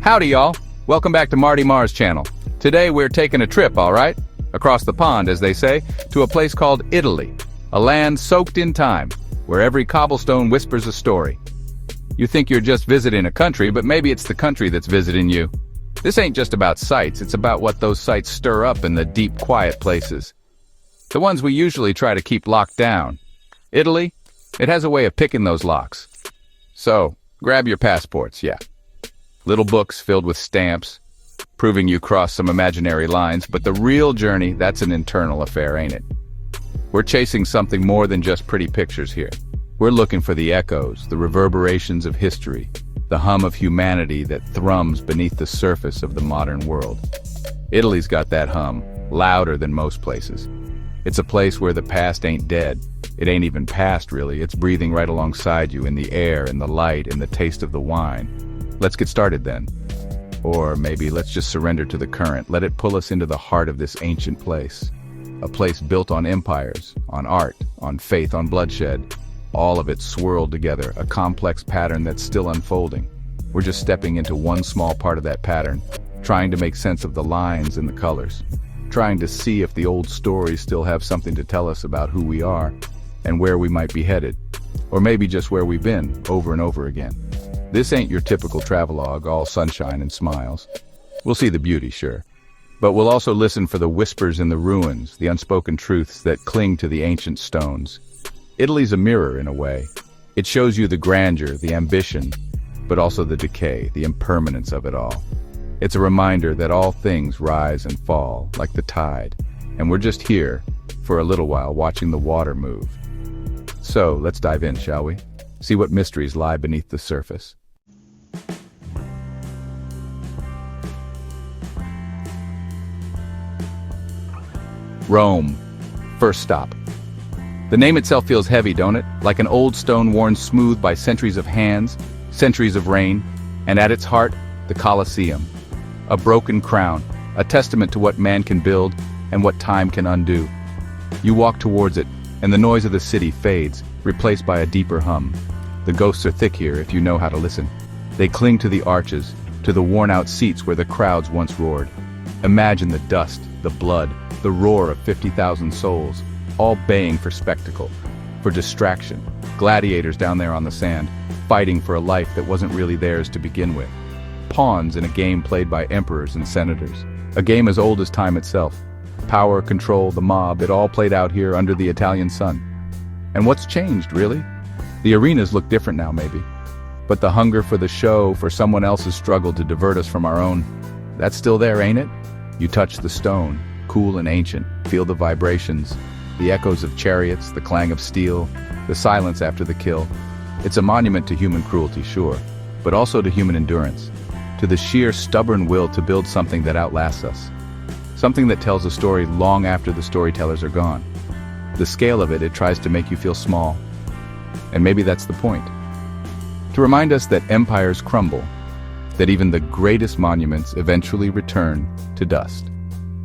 Howdy, y'all. Welcome back to Marty Mars channel. Today we're taking a trip, all right? Across the pond, as they say, to a place called Italy. A land soaked in time, where every cobblestone whispers a story. You think you're just visiting a country, but maybe it's the country that's visiting you. This ain't just about sights, it's about what those sights stir up in the deep, quiet places. The ones we usually try to keep locked down. Italy, it has a way of picking those locks. So, grab your passports, yeah. Little books filled with stamps, proving you crossed some imaginary lines, but the real journey, that's an internal affair, ain't it? We're chasing something more than just pretty pictures here. We're looking for the echoes, the reverberations of history, the hum of humanity that thrums beneath the surface of the modern world. Italy's got that hum, louder than most places. It's a place where the past ain't dead. It ain't even past, really. It's breathing right alongside you in the air, in the light, in the taste of the wine. Let's get started then. Or maybe let's just surrender to the current. Let it pull us into the heart of this ancient place. A place built on empires, on art, on faith, on bloodshed. All of it swirled together, a complex pattern that's still unfolding. We're just stepping into one small part of that pattern, trying to make sense of the lines and the colors. Trying to see if the old stories still have something to tell us about who we are and where we might be headed. Or maybe just where we've been, over and over again. This ain't your typical travelogue, all sunshine and smiles. We'll see the beauty, sure. But we'll also listen for the whispers in the ruins, the unspoken truths that cling to the ancient stones. Italy's a mirror, in a way. It shows you the grandeur, the ambition, but also the decay, the impermanence of it all. It's a reminder that all things rise and fall, like the tide. And we're just here, for a little while, watching the water move. So, let's dive in, shall we? See what mysteries lie beneath the surface. Rome. First stop. The name itself feels heavy, don't it? Like an old stone worn smooth by centuries of hands, centuries of rain, and at its heart, the Colosseum. A broken crown, a testament to what man can build and what time can undo. You walk towards it, and the noise of the city fades, replaced by a deeper hum. The ghosts are thick here if you know how to listen. They cling to the arches, to the worn-out seats where the crowds once roared. Imagine the dust, the blood, the roar of 50,000 souls, all baying for spectacle, for distraction. Gladiators down there on the sand, fighting for a life that wasn't really theirs to begin with. Pawns in a game played by emperors and senators. A game as old as time itself. Power, control, the mob, it all played out here under the Italian sun. And what's changed, really? The arenas look different now, maybe. But the hunger for the show, for someone else's struggle to divert us from our own, that's still there, ain't it? You touch the stone, cool and ancient, feel the vibrations, the echoes of chariots, the clang of steel, the silence after the kill. It's a monument to human cruelty, sure, but also to human endurance, to the sheer stubborn will to build something that outlasts us. Something that tells a story long after the storytellers are gone. The scale of it, it tries to make you feel small. And maybe that's the point. To remind us that empires crumble, that even the greatest monuments eventually return to dust.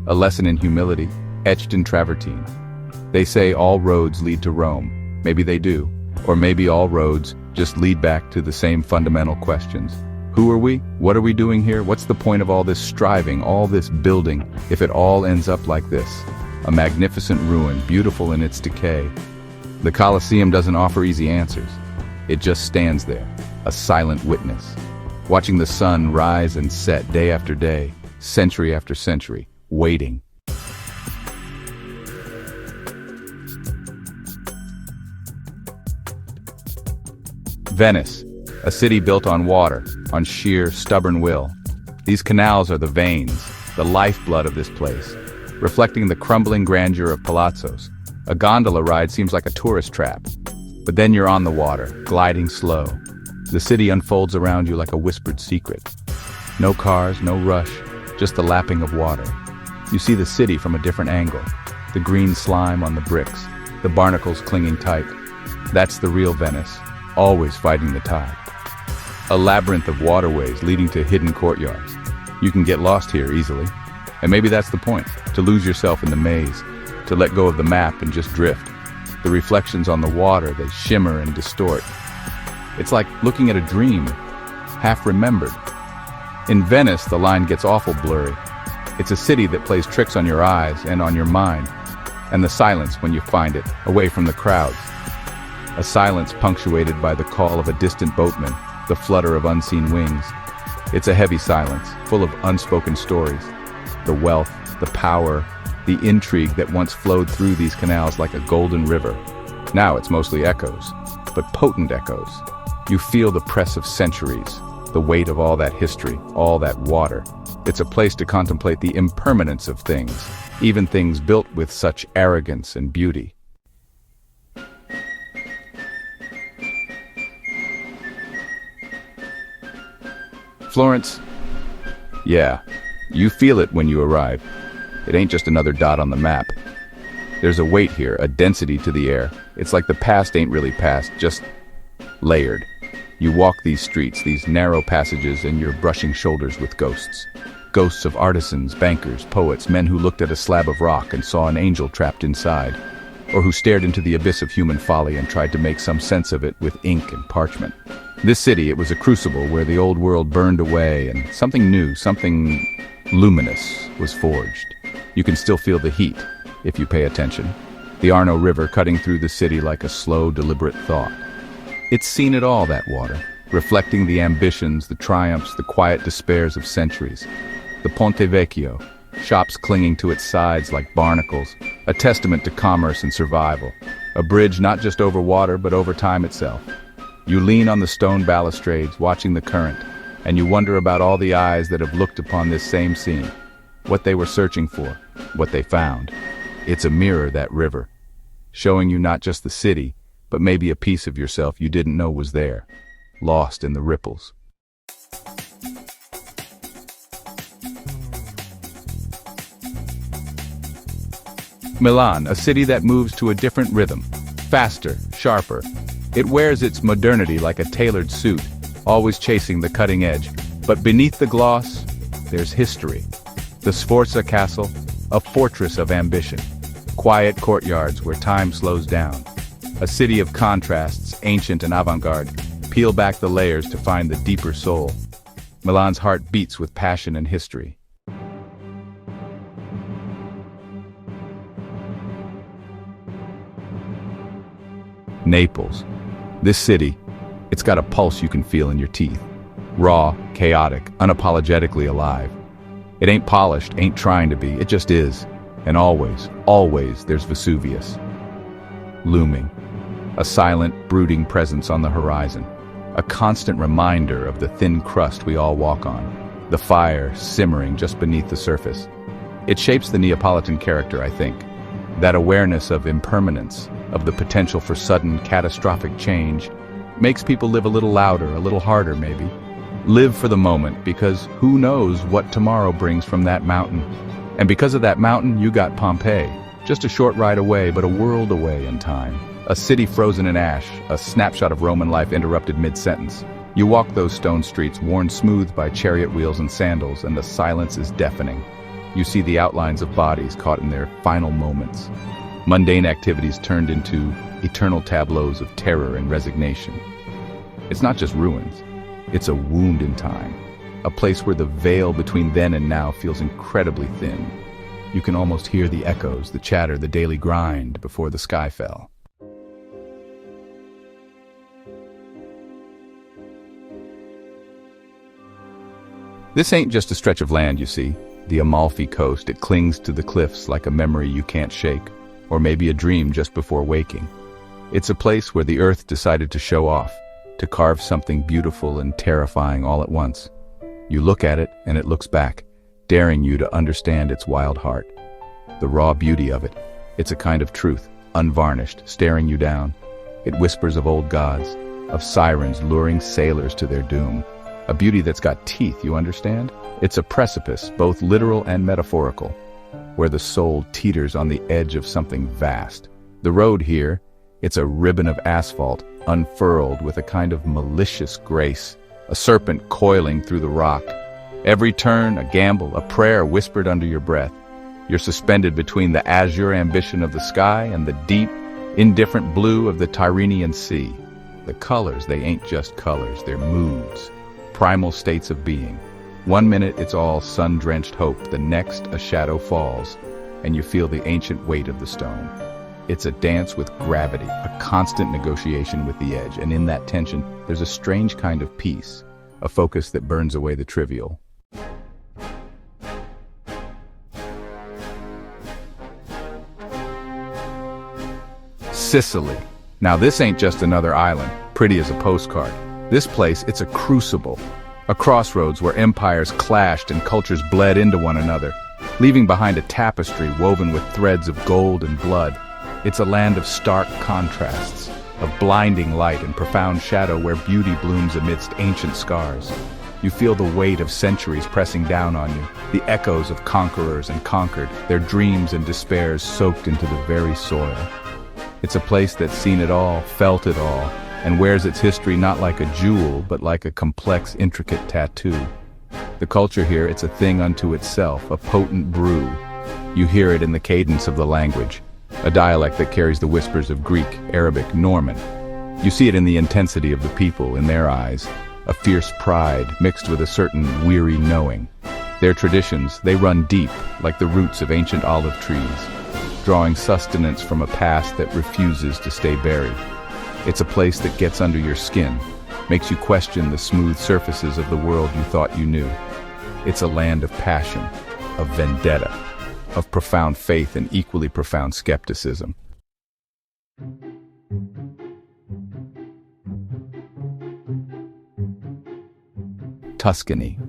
A lesson in humility, etched in travertine. They say all roads lead to Rome. Maybe they do. Or maybe all roads just lead back to the same fundamental questions. Who are we? What are we doing here? What's the point of all this striving, all this building, if it all ends up like this? A magnificent ruin, beautiful in its decay. The Colosseum doesn't offer easy answers. It just stands there, a silent witness, watching the sun rise and set day after day, century after century, waiting. Venice, a city built on water, on sheer, stubborn will. These canals are the veins, the lifeblood of this place, reflecting the crumbling grandeur of palazzos. A gondola ride seems like a tourist trap. But then you're on the water, gliding slow. The city unfolds around you like a whispered secret. No cars, no rush, just the lapping of water. You see the city from a different angle. The green slime on the bricks, the barnacles clinging tight. That's the real Venice, always fighting the tide. A labyrinth of waterways leading to hidden courtyards. You can get lost here easily. And maybe that's the point, to lose yourself in the maze, to let go of the map and just drift. The reflections on the water, they shimmer and distort. It's like looking at a dream, half remembered. In Venice, the line gets awful blurry. It's a city that plays tricks on your eyes and on your mind, and the silence when you find it, away from the crowds. A silence punctuated by the call of a distant boatman, the flutter of unseen wings. It's a heavy silence, full of unspoken stories. The wealth, the power, the intrigue that once flowed through these canals like a golden river. Now it's mostly echoes, but potent echoes. You feel the press of centuries, the weight of all that history, all that water. It's a place to contemplate the impermanence of things, even things built with such arrogance and beauty. Florence? Yeah, you feel it when you arrive. It ain't just another dot on the map. There's a weight here, a density to the air. It's like the past ain't really past, just layered. You walk these streets, these narrow passages, and you're brushing shoulders with ghosts. Ghosts of artisans, bankers, poets, men who looked at a slab of rock and saw an angel trapped inside, or who stared into the abyss of human folly and tried to make some sense of it with ink and parchment. This city, it was a crucible where the old world burned away and something new, something luminous was forged. You can still feel the heat, if you pay attention. The Arno River cutting through the city like a slow, deliberate thought. It's seen it all, that water, reflecting the ambitions, the triumphs, the quiet despairs of centuries. The Ponte Vecchio, shops clinging to its sides like barnacles, a testament to commerce and survival. A bridge not just over water, but over time itself. You lean on the stone balustrades, watching the current, and you wonder about all the eyes that have looked upon this same scene. What they were searching for, what they found. It's a mirror, that river, showing you not just the city, but maybe a piece of yourself you didn't know was there, lost in the ripples. Milan, a city that moves to a different rhythm, faster, sharper. It wears its modernity like a tailored suit, always chasing the cutting edge. But beneath the gloss, there's history. The Sforza Castle, a fortress of ambition. Quiet courtyards where time slows down. A city of contrasts, ancient and avant-garde. Peel back the layers to find the deeper soul. Milan's heart beats with passion and history. Naples. This city, it's got a pulse you can feel in your teeth. Raw, chaotic, unapologetically alive. It ain't polished, ain't trying to be, it just is. And always, always there's Vesuvius. Looming. A silent, brooding presence on the horizon. A constant reminder of the thin crust we all walk on. The fire simmering just beneath the surface. It shapes the Neapolitan character, I think. That awareness of impermanence, of the potential for sudden, catastrophic change, makes people live a little louder, a little harder maybe. Live for the moment, because who knows what tomorrow brings from that mountain. And because of that mountain, you got Pompeii. Just a short ride away, but a world away in time. A city frozen in ash, a snapshot of Roman life interrupted mid-sentence. You walk those stone streets, worn smooth by chariot wheels and sandals, and the silence is deafening. You see the outlines of bodies caught in their final moments. Mundane activities turned into eternal tableaus of terror and resignation. It's not just ruins. It's a wound in time. A place where the veil between then and now feels incredibly thin. You can almost hear the echoes, the chatter, the daily grind before the sky fell. This ain't just a stretch of land, you see. The Amalfi Coast, it clings to the cliffs like a memory you can't shake, or maybe a dream just before waking. It's a place where the earth decided to show off, to carve something beautiful and terrifying all at once. You look at it, and it looks back, daring you to understand its wild heart. The raw beauty of it. It's a kind of truth, unvarnished, staring you down. It whispers of old gods, of sirens luring sailors to their doom. A beauty that's got teeth, you understand? It's a precipice, both literal and metaphorical, where the soul teeters on the edge of something vast. The road here, it's a ribbon of asphalt, unfurled with a kind of malicious grace, a serpent coiling through the rock. Every turn, a gamble, a prayer whispered under your breath. You're suspended between the azure ambition of the sky and the deep, indifferent blue of the Tyrrhenian Sea. The colors, they ain't just colors, they're moods, primal states of being. One minute it's all sun-drenched hope, the next a shadow falls, and you feel the ancient weight of the stone. It's a dance with gravity, a constant negotiation with the edge, and in that tension, there's a strange kind of peace, a focus that burns away the trivial. Sicily. Now this ain't just another island, pretty as a postcard. This place, it's a crucible, a crossroads where empires clashed and cultures bled into one another, leaving behind a tapestry woven with threads of gold and blood. It's a land of stark contrasts, of blinding light and profound shadow where beauty blooms amidst ancient scars. You feel the weight of centuries pressing down on you, the echoes of conquerors and conquered, their dreams and despairs soaked into the very soil. It's a place that's seen it all, felt it all, and wears its history not like a jewel, but like a complex, intricate tattoo. The culture here, it's a thing unto itself, a potent brew. You hear it in the cadence of the language, a dialect that carries the whispers of Greek, Arabic, Norman. You see it in the intensity of the people, in their eyes, a fierce pride mixed with a certain weary knowing. Their traditions, they run deep, like the roots of ancient olive trees, drawing sustenance from a past that refuses to stay buried. It's a place that gets under your skin, makes you question the smooth surfaces of the world you thought you knew. It's a land of passion, of vendetta, of profound faith and equally profound skepticism. Tuscany.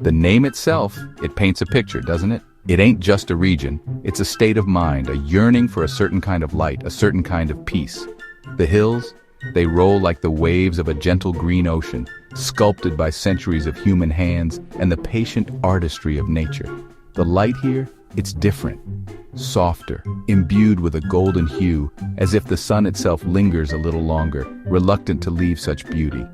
The name itself, it paints a picture, doesn't it? It ain't just a region, it's a state of mind, a yearning for a certain kind of light, a certain kind of peace. The hills, they roll like the waves of a gentle green ocean, sculpted by centuries of human hands and the patient artistry of nature. The light here, it's different, softer, imbued with a golden hue, as if the sun itself lingers a little longer, reluctant to leave such beauty.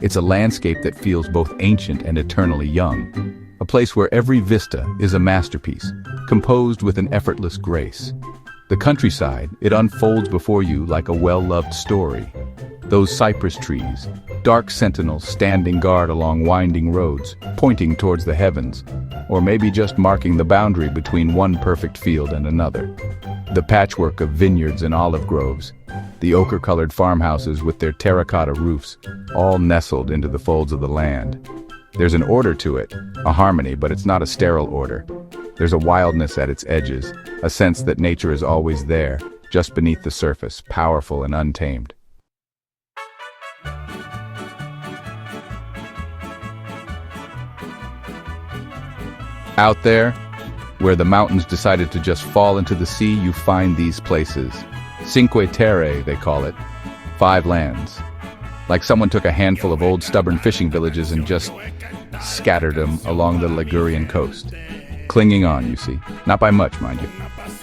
It's a landscape that feels both ancient and eternally young, a place where every vista is a masterpiece, composed with an effortless grace. The countryside, it unfolds before you like a well-loved story. Those cypress trees, dark sentinels standing guard along winding roads, pointing towards the heavens, or maybe just marking the boundary between one perfect field and another. The patchwork of vineyards and olive groves, the ochre-colored farmhouses with their terracotta roofs, all nestled into the folds of the land. There's an order to it, a harmony, but it's not a sterile order. There's a wildness at its edges, a sense that nature is always there, just beneath the surface, powerful and untamed. Out there, where the mountains decided to just fall into the sea, you find these places. Cinque Terre, they call it. 5 lands. Like someone took a handful of old stubborn fishing villages and just scattered them along the Ligurian coast. Clinging on, you see. Not by much, mind you.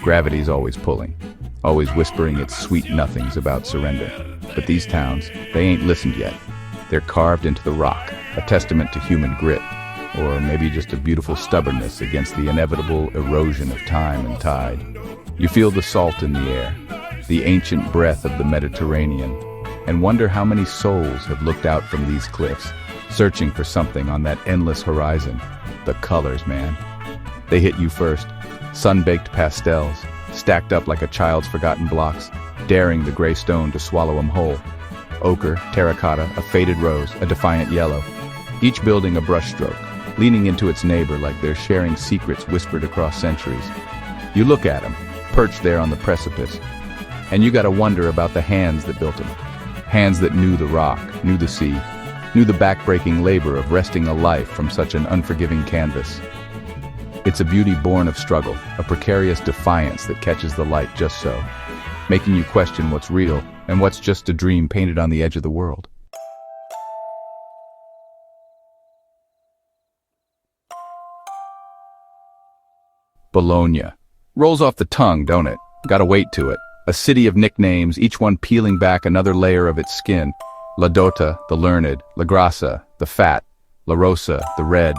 Gravity's always pulling, always whispering its sweet nothings about surrender. But these towns, they ain't listened yet. They're carved into the rock, a testament to human grit, or maybe just a beautiful stubbornness against the inevitable erosion of time and tide. You feel the salt in the air, the ancient breath of the Mediterranean, and wonder how many souls have looked out from these cliffs, searching for something on that endless horizon. The colors, man. They hit you first, sun-baked pastels, stacked up like a child's forgotten blocks, daring the gray stone to swallow them whole. Ochre, terracotta, a faded rose, a defiant yellow, each building a brushstroke, leaning into its neighbor like they're sharing secrets whispered across centuries. You look at them, perched there on the precipice, and you gotta wonder about the hands that built them. Hands that knew the rock, knew the sea, knew the back-breaking labor of wresting a life from such an unforgiving canvas. It's a beauty born of struggle, a precarious defiance that catches the light just so, making you question what's real and what's just a dream painted on the edge of the world. Bologna. Rolls off the tongue, don't it? Gotta wait to it. A city of nicknames, each one peeling back another layer of its skin. La Dotta, the learned, La Grassa, the fat, La Rosa, the red.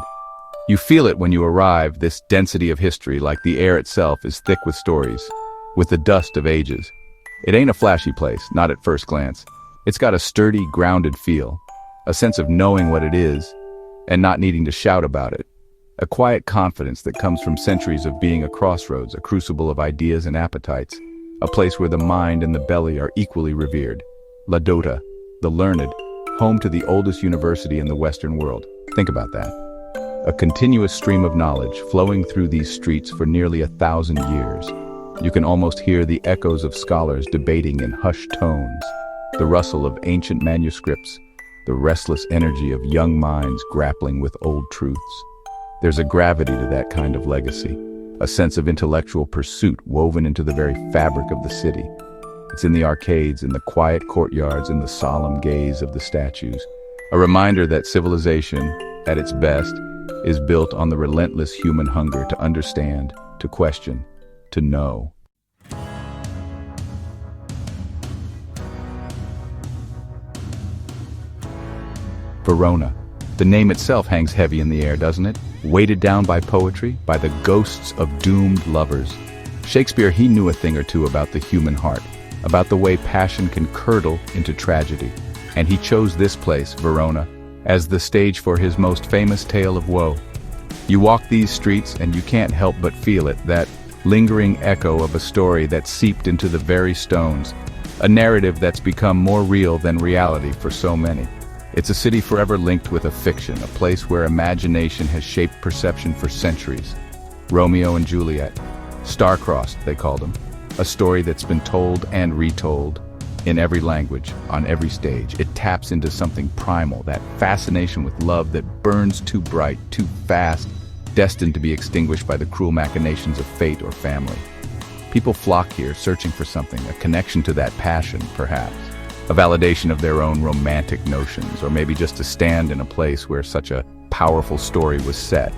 You feel it when you arrive, this density of history, like the air itself is thick with stories, with the dust of ages. It ain't a flashy place, not at first glance. It's got a sturdy, grounded feel, a sense of knowing what it is, and not needing to shout about it. A quiet confidence that comes from centuries of being a crossroads, a crucible of ideas and appetites, a place where the mind and the belly are equally revered. La Dota, the learned, home to the oldest university in the Western world. Think about that. A continuous stream of knowledge flowing through these streets for nearly 1,000 years. You can almost hear the echoes of scholars debating in hushed tones, the rustle of ancient manuscripts, the restless energy of young minds grappling with old truths. There's a gravity to that kind of legacy, a sense of intellectual pursuit woven into the very fabric of the city. It's in the arcades, in the quiet courtyards, in the solemn gaze of the statues. A reminder that civilization, at its best, is built on the relentless human hunger to understand, to question, to know. Verona. The name itself hangs heavy in the air, doesn't it? Weighted down by poetry, by the ghosts of doomed lovers. Shakespeare, he knew a thing or two about the human heart, about the way passion can curdle into tragedy. And he chose this place, Verona, as the stage for his most famous tale of woe. You walk these streets and you can't help but feel it, that lingering echo of a story that seeped into the very stones, a narrative that's become more real than reality for so many. It's a city forever linked with a fiction, a place where imagination has shaped perception for centuries. Romeo and Juliet, star-crossed, they called them, a story that's been told and retold in every language, on every stage. It taps into something primal, that fascination with love that burns too bright, too fast, destined to be extinguished by the cruel machinations of fate or family. People flock here searching for something, a connection to that passion, perhaps. A validation of their own romantic notions, or maybe just to stand in a place where such a powerful story was set,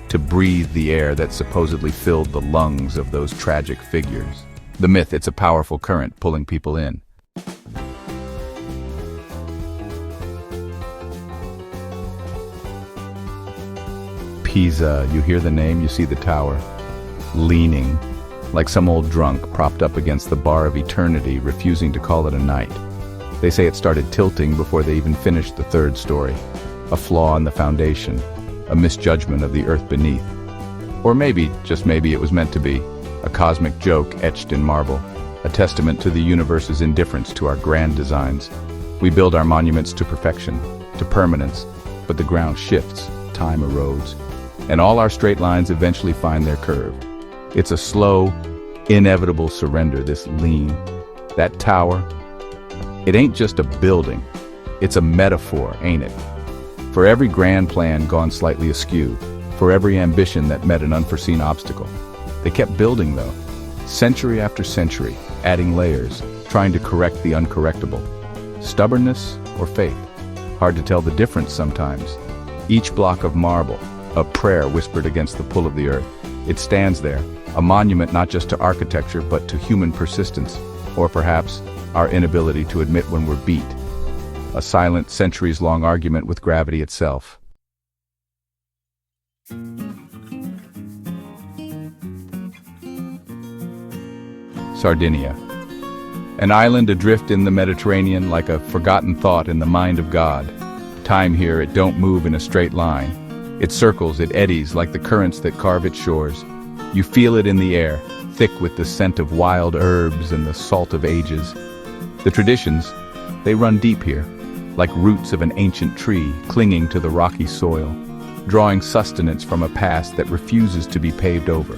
to breathe the air that supposedly filled the lungs of those tragic figures. The myth, it's a powerful current pulling people in. Pisa, you hear the name, you see the tower, leaning, like some old drunk propped up against the bar of eternity, refusing to call it a night. They say it started tilting before they even finished the third story, a flaw in the foundation, a misjudgment of the earth beneath. Or maybe, just maybe, it was meant to be, a cosmic joke etched in marble, a testament to the universe's indifference to our grand designs. We build our monuments to perfection, to permanence, but the ground shifts, time erodes, and all our straight lines eventually find their curve. It's a slow, inevitable surrender, this lean. That tower, it ain't just a building, it's a metaphor, ain't it? For every grand plan gone slightly askew, for every ambition that met an unforeseen obstacle. They kept building though, century after century, adding layers, trying to correct the uncorrectable. Stubbornness or faith? Hard to tell the difference sometimes. Each block of marble, a prayer whispered against the pull of the earth. It stands there, a monument not just to architecture but to human persistence, or perhaps our inability to admit when we're beat. A silent, centuries-long argument with gravity itself. Sardinia. An island adrift in the Mediterranean like a forgotten thought in the mind of God. Time here, it don't move in a straight line. It circles, it eddies like the currents that carve its shores. You feel it in the air, thick with the scent of wild herbs and the salt of ages. The traditions, they run deep here, like roots of an ancient tree clinging to the rocky soil, drawing sustenance from a past that refuses to be paved over.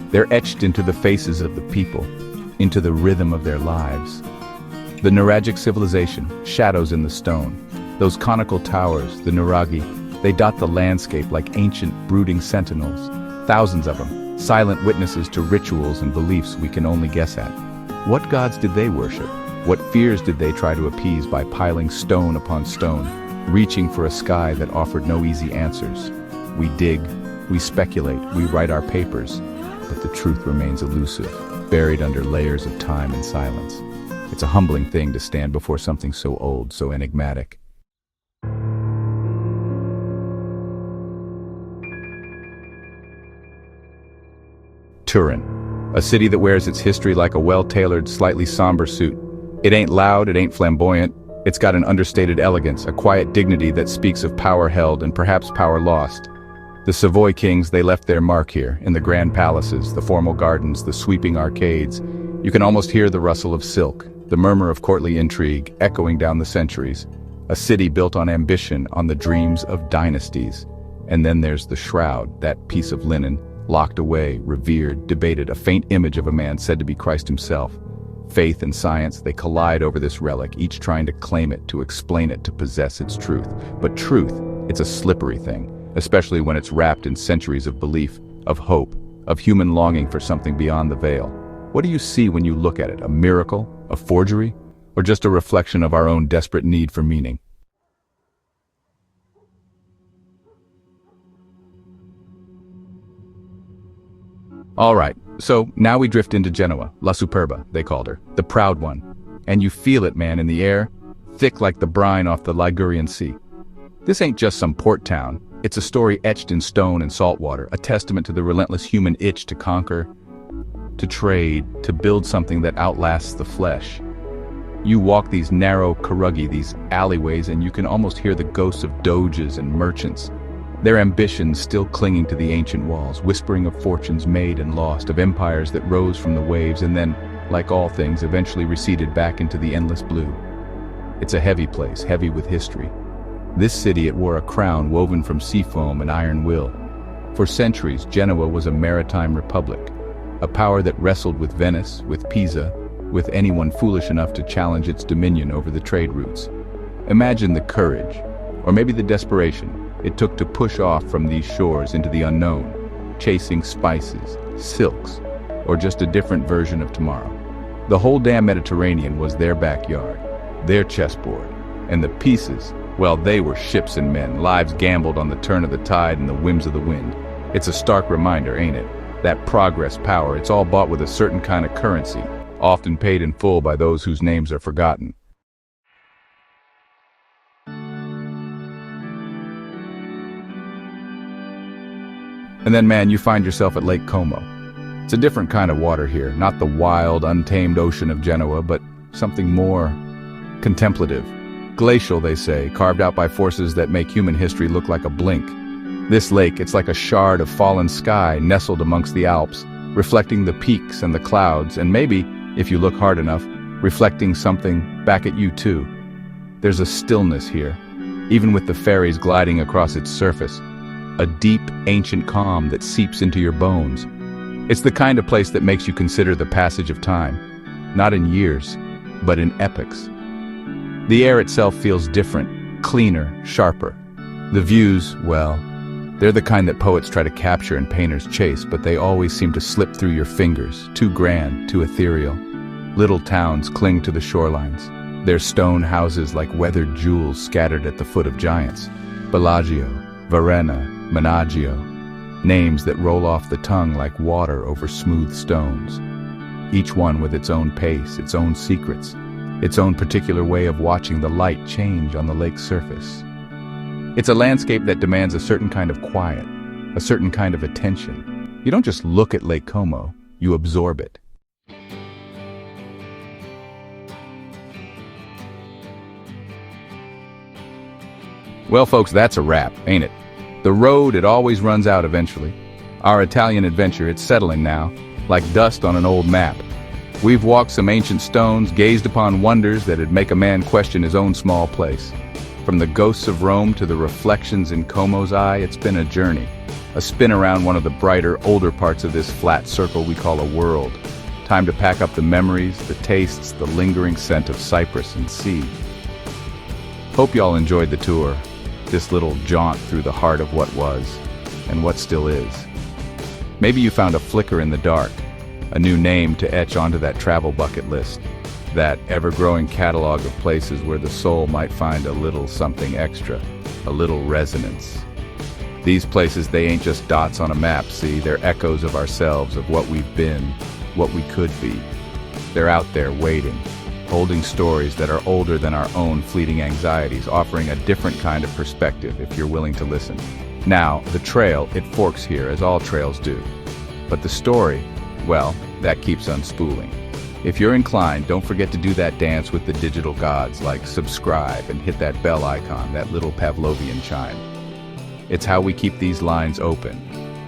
They're etched into the faces of the people, into the rhythm of their lives. The Nuragic civilization, shadows in the stone. Those conical towers, the Nuragi, they dot the landscape like ancient brooding sentinels. Thousands of them, silent witnesses to rituals and beliefs we can only guess at. What gods did they worship? What fears did they try to appease by piling stone upon stone, reaching for a sky that offered no easy answers? We dig, we speculate, we write our papers, but the truth remains elusive, buried under layers of time and silence. It's a humbling thing to stand before something so old, so enigmatic. Turin, a city that wears its history like a well-tailored, slightly somber suit. It ain't loud, it ain't flamboyant, It's got an understated elegance, a quiet dignity that speaks of power held and perhaps power lost. The Savoy kings, they left their mark here, in the grand palaces, the formal gardens, the sweeping arcades. You can almost hear the rustle of silk, the murmur of courtly intrigue, echoing down the centuries. A city built on ambition, on the dreams of dynasties. And then there's the shroud, that piece of linen, locked away, revered, debated, a faint image of a man said to be Christ himself. Faith and science, they collide over this relic, each trying to claim it, to explain it, to possess its truth. But truth, it's a slippery thing, especially when it's wrapped in centuries of belief, of hope, of human longing for something beyond the veil. What do you see when you look at it? A miracle? A forgery? Or just a reflection of our own desperate need for meaning? All right, so now we drift into Genoa, La Superba, they called her, the proud one. And you feel it, man, in the air, thick like the brine off the Ligurian Sea. This ain't just some port town, it's a story etched in stone and salt water, a testament to the relentless human itch to conquer, to trade, to build something that outlasts the flesh. You walk these narrow corruggi, these alleyways, and you can almost hear the ghosts of doges and merchants, their ambitions still clinging to the ancient walls, whispering of fortunes made and lost, of empires that rose from the waves and then, like all things, eventually receded back into the endless blue. It's a heavy place, heavy with history. This city, it wore a crown woven from sea foam and iron will. For centuries, Genoa was a maritime republic, a power that wrestled with Venice, with Pisa, with anyone foolish enough to challenge its dominion over the trade routes. Imagine the courage, or maybe the desperation, it took to push off from these shores into the unknown, chasing spices, silks, or just a different version of tomorrow. The whole damn Mediterranean was their backyard, their chessboard, and the pieces, well, they were ships and men, lives gambled on the turn of the tide and the whims of the wind. It's a stark reminder, ain't it? That progress power, it's all bought with a certain kind of currency, often paid in full by those whose names are forgotten. And then, man, you find yourself at Lake Como. It's a different kind of water here, not the wild, untamed ocean of Genoa, but something more contemplative. Glacial, they say, carved out by forces that make human history look like a blink. This lake, it's like a shard of fallen sky nestled amongst the Alps, reflecting the peaks and the clouds, and maybe, if you look hard enough, reflecting something back at you too. There's a stillness here, even with the ferries gliding across its surface. A deep, ancient calm that seeps into your bones. It's the kind of place that makes you consider the passage of time, not in years, but in epochs. The air itself feels different, cleaner, sharper. The views, well, they're the kind that poets try to capture and painters chase, but they always seem to slip through your fingers, too grand, too ethereal. Little towns cling to the shorelines, their stone houses like weathered jewels scattered at the foot of giants. Bellagio, Varenna, Menaggio, names that roll off the tongue like water over smooth stones. Each one with its own pace, its own secrets, its own particular way of watching the light change on the lake's surface. It's a landscape that demands a certain kind of quiet, a certain kind of attention. You don't just look at Lake Como, you absorb it. Well, folks, that's a wrap, ain't it? The road, it always runs out eventually. Our Italian adventure, it's settling now, like dust on an old map. We've walked some ancient stones, gazed upon wonders that'd make a man question his own small place. From the ghosts of Rome to the reflections in Como's eye, it's been a journey. A spin around one of the brighter, older parts of this flat circle we call a world. Time to pack up the memories, the tastes, the lingering scent of cypress and sea. Hope y'all enjoyed the tour. This little jaunt through the heart of what was, and what still is. Maybe you found a flicker in the dark, a new name to etch onto that travel bucket list, that ever-growing catalog of places where the soul might find a little something extra, a little resonance. These places, they ain't just dots on a map, see, they're echoes of ourselves, of what we've been, what we could be. They're out there waiting, holding stories that are older than our own fleeting anxieties, offering a different kind of perspective if you're willing to listen. Now, the trail, it forks here, as all trails do. But the story, well, that keeps unspooling. If you're inclined, don't forget to do that dance with the digital gods, like subscribe and hit that bell icon, that little Pavlovian chime. It's how we keep these lines open,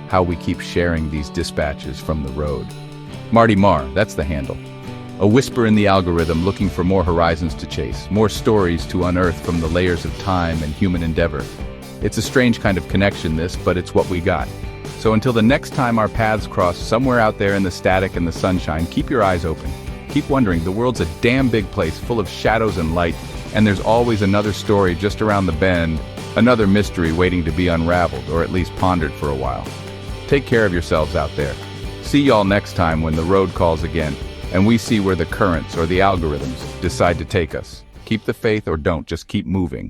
how we keep sharing these dispatches from the road. Marty Marr, that's the handle. A whisper in the algorithm looking for more horizons to chase, more stories to unearth from the layers of time and human endeavor. It's a strange kind of connection, this, but it's what we got. So until the next time our paths cross somewhere out there in the static and the sunshine, keep your eyes open. Keep wondering, the world's a damn big place full of shadows and light, and there's always another story just around the bend, another mystery waiting to be unraveled, or at least pondered for a while. Take care of yourselves out there. See y'all next time when the road calls again, and we see where the currents or the algorithms decide to take us. Keep the faith or don't, just keep moving.